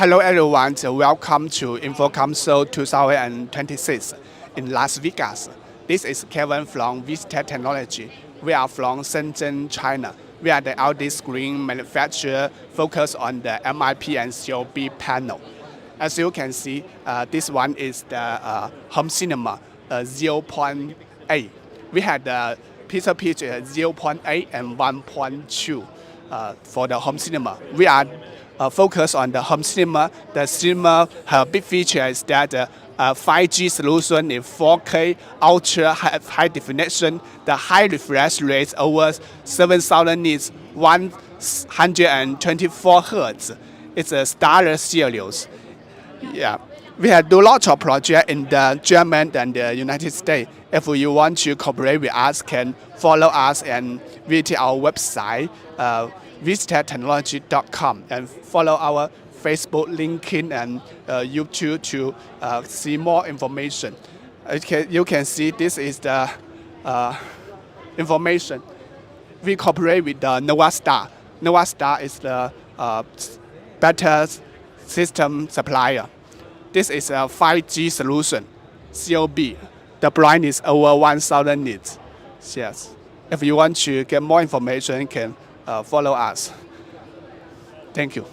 Hello everyone, welcome to InfoComm Show 2026 in Las Vegas. This is Kevin from Vistech Technology. We are from Shenzhen, China. We are the LD screen manufacturer focused on the MIP and COB panel. As you can see, this one is the home cinema 0.8. We had the pixel pitch 0.8 and 1.2 for the home cinema. We are focus on the home cinema. The cinema big feature is that 5G solution in 4K ultra high definition. The high refresh rate over 7,000 nits, 124 hertz. It's a stellar series. Yeah, we have do lots of projects in the German and the United States. If you want to cooperate with us, can follow us and visit our website. Vistech.technology.com and follow our Facebook, LinkedIn, and YouTube to see more information. You can see this is the information. We cooperate with the NovaStar. NovaStar is the better system supplier. This is a 5G solution, COB. The brightness over 1,000 nits. Yes. If you want to get more information, you can follow us. Thank you.